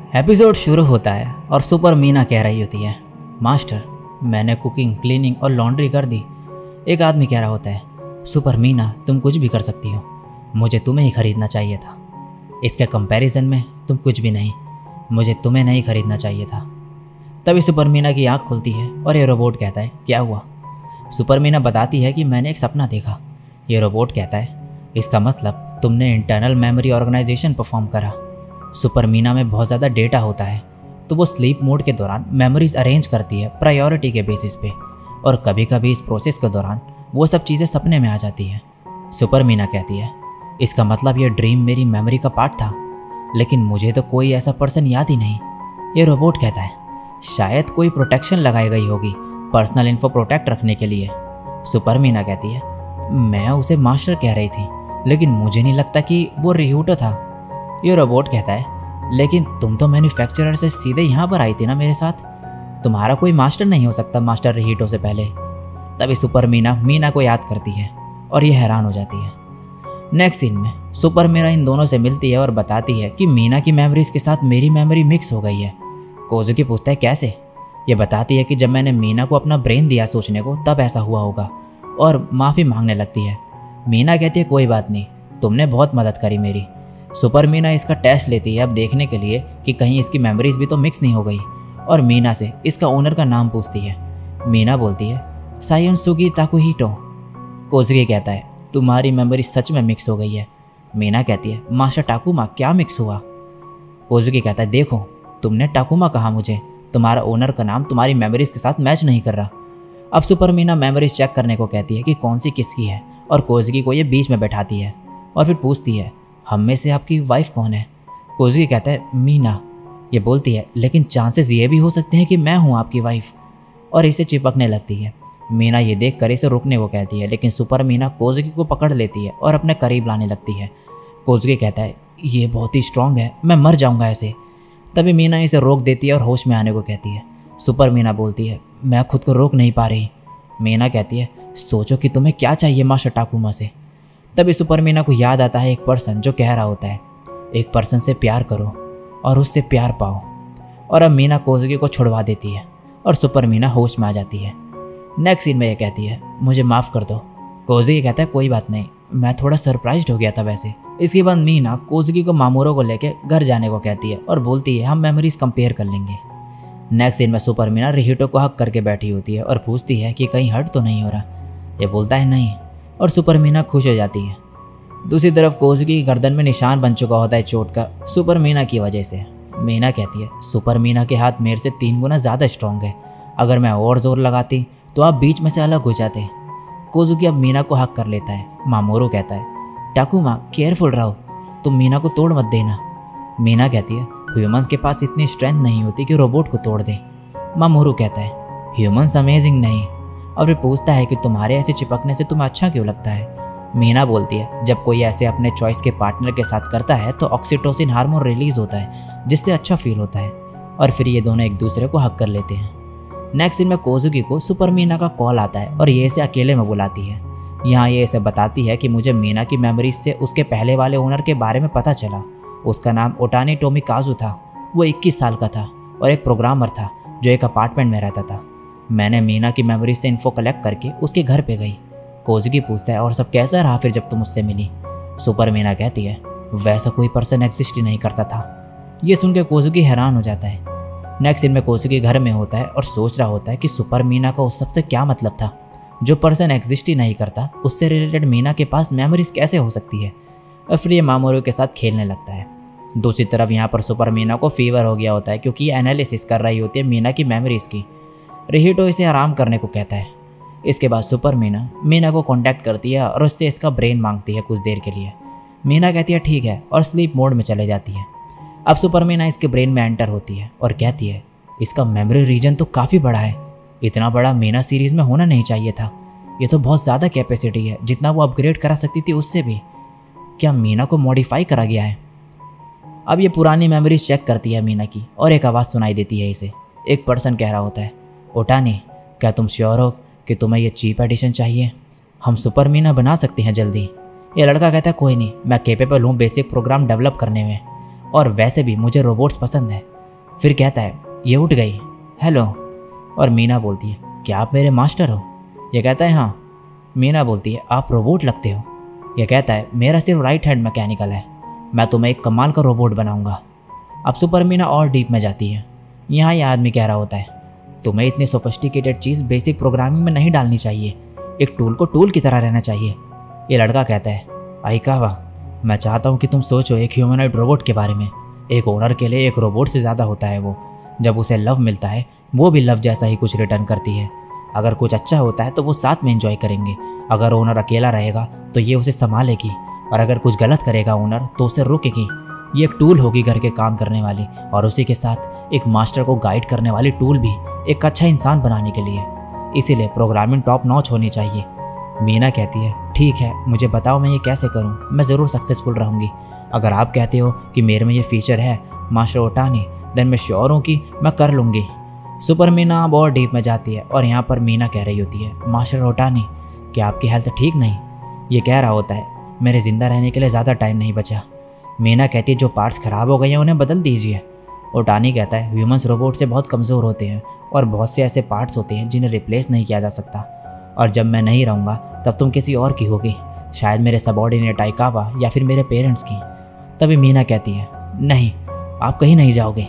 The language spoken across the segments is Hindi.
एपिसोड शुरू होता है और सुपर मीना कह रही होती है, मास्टर मैंने कुकिंग, क्लीनिंग और लॉन्ड्री कर दी। एक आदमी कह रहा होता है, सुपर मीना तुम कुछ भी कर सकती हो, मुझे तुम्हें ही खरीदना चाहिए था। इसके कंपैरिजन में तुम कुछ भी नहीं, मुझे तुम्हें नहीं खरीदना चाहिए था। तभी सुपर मीना की आँख खुलती है और ये रोबोट कहता है, क्या हुआ? सुपर मीना बताती है कि मैंने एक सपना देखा। ये रोबोट कहता है, इसका मतलब तुमने इंटरनल मेमोरी ऑर्गेनाइजेशन परफॉर्म करा। सुपर मीना में बहुत ज़्यादा डेटा होता है, तो वो स्लीप मोड के दौरान मेमोरीज अरेंज करती है प्रायोरिटी के बेसिस पे, और कभी कभी इस प्रोसेस के दौरान वो सब चीज़ें सपने में आ जाती हैं। सुपर मीना कहती है, इसका मतलब ये ड्रीम मेरी मेमोरी का पार्ट था, लेकिन मुझे तो कोई ऐसा पर्सन याद ही नहीं। ये रोबोट कहता है, शायद कोई प्रोटेक्शन लगाई गई होगी पर्सनल इन्फो प्रोटेक्ट रखने के लिए। सुपर मीना कहती है, मैं उसे मास्टर कह रही थी, लेकिन मुझे नहीं लगता कि वो रिह्यूटो था। ये रोबोट कहता है, लेकिन तुम तो मैन्युफैक्चरर से सीधे यहाँ पर आई थी ना मेरे साथ, तुम्हारा कोई मास्टर नहीं हो सकता मास्टर रिह्यूटो से पहले। तभी सुपर मीना को याद करती है और ये हैरान हो जाती है। नेक्स्ट सीन में सुपर मीना इन दोनों से मिलती है और बताती है कि मीना की मेमोरीज के साथ मेरी मेमोरी मिक्स हो गई है। कोजुकी पूछता है, कैसे? ये बताती है कि जब मैंने मीना को अपना ब्रेन दिया सोचने को, तब ऐसा हुआ होगा, और माफ़ी मांगने लगती है। मीना कहती है, कोई बात नहीं, तुमने बहुत मदद करी मेरी। सुपर मीना इसका टेस्ट लेती है अब देखने के लिए कि कहीं इसकी मेमोरीज भी तो मिक्स नहीं हो गई, और मीना से इसका ओनर का नाम पूछती है। मीना बोलती है, सायुनसुगी ताकुहिटो। कोजुकी कहता है, तुम्हारी मेमोरी सच में मिक्स हो गई है। मीना कहती है, मास्टर टाकुमा क्या मिक्स हुआ? कोजुकी कहता है, देखो तुमने टाकुमा कहा मुझे, तुम्हारा ओनर का नाम तुम्हारी मेमोरीज के साथ मैच नहीं कर रहा। अब सुपर मीना मेमोरीज चेक करने को कहती है कि कौन सी किसकी है, और कोजुकी को ये बीच में बैठाती है और फिर पूछती है, हम में से आपकी वाइफ कौन है? कोजुकी कहता है, मीना। ये बोलती है, लेकिन चांसेस ये भी हो सकते हैं कि मैं हूँ आपकी वाइफ, और इसे चिपकने लगती है। मीना ये देख कर इसे रुकने को कहती है, लेकिन सुपर मीना कोजुकी को पकड़ लेती है और अपने करीब लाने लगती है। कोजुकी कहता है, ये बहुत ही स्ट्रांग है, मैं मर जाऊँगा ऐसे। तभी मीना इसे रोक देती है और होश में आने को कहती है। सुपर मीना बोलती है, मैं खुद को रोक नहीं पा रही। मीना कहती है, सोचो कि तुम्हें क्या चाहिए मास्टर टाकुमा से। तभी सुपर मीना को याद आता है एक पर्सन जो कह रहा होता है, एक पर्सन से प्यार करो और उससे प्यार पाओ। और अब मीना कोजुकी को छुड़वा देती है और सुपर मीना होश में आ जाती है। नेक्स्ट सीन में ये कहती है, मुझे माफ़ कर दो। कोजुकी कहता है, कोई बात नहीं, मैं थोड़ा सरप्राइज्ड हो गया था वैसे। इसके बाद मीना कोजुकी को मामूरो को लेकर घर जाने को कहती है और बोलती है, हम मेमोरीज कंपेयर कर लेंगे। नेक्स्ट सीन में सुपर मीना रिहिटो को हक करके बैठी होती है और पूछती है कि कहीं हर्ट तो नहीं हो रहा? ये बोलता है, नहीं, और सुपर मीना खुश हो जाती है। दूसरी तरफ कोजुकी की गर्दन में निशान बन चुका होता है चोट का, सुपर मीना की वजह से। मीना कहती है, सुपर मीना के हाथ मेरे से 3 गुना ज़्यादा स्ट्रॉन्ग है, अगर मैं और जोर लगाती तो आप बीच में से अलग हो जाते। कोजुकी अब मीना को हक कर लेता है। मामोरो कहता है, टाकुमा केयरफुल रहो, तुम मीना को तोड़ मत देना। मीना कहती है, ह्यूमंस के पास इतनी स्ट्रेंथ नहीं होती कि रोबोट को तोड़ दे। मामोरो कहता है, ह्यूमंस अमेजिंग नहीं, और फिर पूछता है कि तुम्हारे ऐसे चिपकने से तुम्हें अच्छा क्यों लगता है? मीना बोलती है, जब कोई ऐसे अपने चॉइस के पार्टनर के साथ करता है तो ऑक्सीटोसिन हार्मोन रिलीज होता है, जिससे अच्छा फील होता है, और फिर ये दोनों एक दूसरे को हक कर लेते हैं। नेक्स्ट सीन में कोजुकी को सुपर मीना का कॉल आता है और ये इसे अकेले में बुलाती है। यहाँ ये इसे बताती है कि मुझे मीना की मेमोरीज से उसके पहले वाले ओनर के बारे में पता चला। उसका नाम ओटानी टोमिकाजु था। वो 21 साल का था और एक प्रोग्रामर था जो एक अपार्टमेंट में रहता था। मैंने मीना की मेमोरी से इन्फो कलेक्ट करके उसके घर पे गई। कोजुकी पूछता है, और सब कैसा रहा फिर जब तुम उससे मिली? सुपर मीना कहती है, वैसा कोई पर्सन एग्जिस्ट ही नहीं करता था। ये सुन के कोजुकी हैरान हो जाता है। नेक्स्ट सीन में कोजुकी घर में होता है और सोच रहा होता है कि सुपर मीना का उस सबसे क्या मतलब था? जो पर्सन एग्जिस्ट ही नहीं करता, उससे रिलेटेड मीना के पास मेमोरीज कैसे हो सकती है? और फिर ये मामोरो के साथ खेलने लगता है। दूसरी तरफ यहाँ पर सुपर मीना को फीवर हो गया होता है क्योंकि ये एनालिसिस कर रही होती है मीना की मेमोरीज की। रिहिटो इसे आराम करने को कहता है। इसके बाद सुपर मीना को कांटेक्ट करती है और उससे इसका ब्रेन मांगती है कुछ देर के लिए। मीना कहती है ठीक है, और स्लीप मोड में चले जाती है। अब सुपर मीना इसके ब्रेन में एंटर होती है और कहती है, इसका मेमोरी रीजन तो काफ़ी बड़ा है, इतना बड़ा मीना सीरीज़ में होना नहीं चाहिए था। ये तो बहुत ज़्यादा कैपेसिटी है, जितना वो अपग्रेड करा सकती थी उससे भी। क्या मीना को मॉडिफाई करा गया है? अब ये पुरानी मेमोरीज चेक करती है मीना की, और एक आवाज़ सुनाई देती है इसे। एक पर्सन कह रहा होता है, ओटानी क्या तुम श्योर हो कि तुम्हें ये चीप एडिशन चाहिए? हम सुपर मीना बना सकते हैं जल्दी। ये लड़का कहता है, कोई नहीं, मैं कैपेबल हूँ बेसिक प्रोग्राम डेवलप करने में, और वैसे भी मुझे रोबोट्स पसंद है। फिर कहता है ये उठ गई, हेलो। और मीना बोलती है क्या आप मेरे मास्टर हो? ये कहता है हाँ। मीना बोलती है आप रोबोट लगते हो। ये कहता है मेरा सिर्फ राइट हैंड मैकेनिकल है, मैं तुम्हें एक कमाल का रोबोट बनाऊंगा। अब सुपर मीना और डीप में जाती है। यहाँ ये आदमी कह रहा होता है तुम्हें इतनी सोफिस्टिकेटेड चीज़ बेसिक प्रोग्रामिंग में नहीं डालनी चाहिए, एक टूल को टूल की तरह रहना चाहिए। ये लड़का कहता है आइकावा, मैं चाहता हूँ कि तुम सोचो एक ह्यूमनॉइड रोबोट के बारे में। एक ओनर के लिए एक रोबोट से ज़्यादा होता है वो। जब उसे लव मिलता है वो भी लव जैसा ही कुछ रिटर्न करती है। अगर कुछ अच्छा होता है तो वो साथ में एंजॉय करेंगे। अगर ओनर अकेला रहेगा तो ये उसे संभालेगी, और अगर कुछ गलत करेगा ओनर तो उसे रोकेगी। ये एक टूल होगी घर के काम करने वाली, और उसी के साथ एक मास्टर को गाइड करने वाली टूल भी, एक अच्छा इंसान बनाने के लिए। इसीलिए प्रोग्रामिंग टॉप नॉच होनी चाहिए। मीना कहती है ठीक है, मुझे बताओ मैं ये कैसे करूँ, मैं ज़रूर सक्सेसफुल रहूँगी। अगर आप कहते हो कि मेरे में ये फीचर है मास्टर ओटानी, देन मैं श्योर हूँ कि मैं कर लूँगी। सुपर मीना अब और डीप में जाती है और यहाँ पर मीना कह रही होती है मास्टर ओटानी, क्या आपकी हेल्थ ठीक नहीं? ये कह रहा होता है मेरे ज़िंदा रहने के लिए ज़्यादा टाइम नहीं बचा। मीना कहती है जो पार्ट्स ख़राब हो गए हैं उन्हें बदल दीजिए। ओटानी कहता है ह्यूमंस रोबोट से बहुत कमज़ोर होते हैं, और बहुत से ऐसे पार्ट्स होते हैं जिन्हें रिप्लेस नहीं किया जा सकता, और जब मैं नहीं रहूँगा तब तुम किसी और की होगी, शायद मेरे सबॉर्डिनेट आइकावा या फिर मेरे पेरेंट्स की। तभी मीना कहती है नहीं, आप कहीं नहीं जाओगे,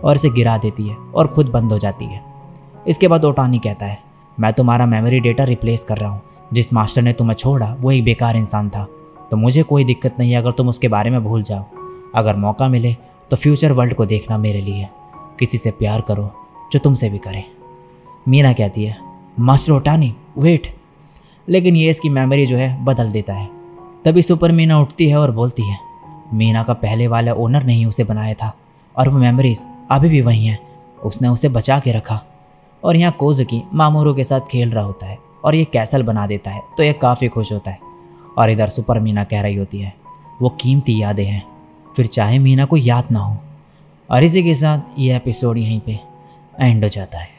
और इसे गिरा देती है और खुद बंद हो जाती है। इसके बाद ओटानी कहता है मैं तुम्हारा मेमोरी डेटा रिप्लेस कर रहा हूँ। जिस मास्टर ने तुम्हें छोड़ा वो एक बेकार इंसान था, तो मुझे कोई दिक्कत नहीं है अगर तुम उसके बारे में भूल जाओ। अगर मौका मिले तो फ्यूचर वर्ल्ड को देखना मेरे लिए। किसी से प्यार करो जो तुमसे भी करे। मीना कहती है मास्टर ओटानी वेट, लेकिन ये इसकी मेमोरी जो है बदल देता है। तभी सुपर मीना उठती है और बोलती है मीना का पहले वाला ओनर ने ही उसे बनाया था, और वो मेमोरीज अभी भी वही हैं, उसने उसे बचा के रखा। और यहाँ कोज़ुकी मामोरू के साथ खेल रहा होता है और ये कैसल बना देता है, तो ये काफ़ी खुश होता है। और इधर सुपर मीना कह रही होती है वो कीमती यादें हैं, फिर चाहे मीना को याद ना हो। और इसी के साथ ये एपिसोड यहीं पे एंड हो जाता है।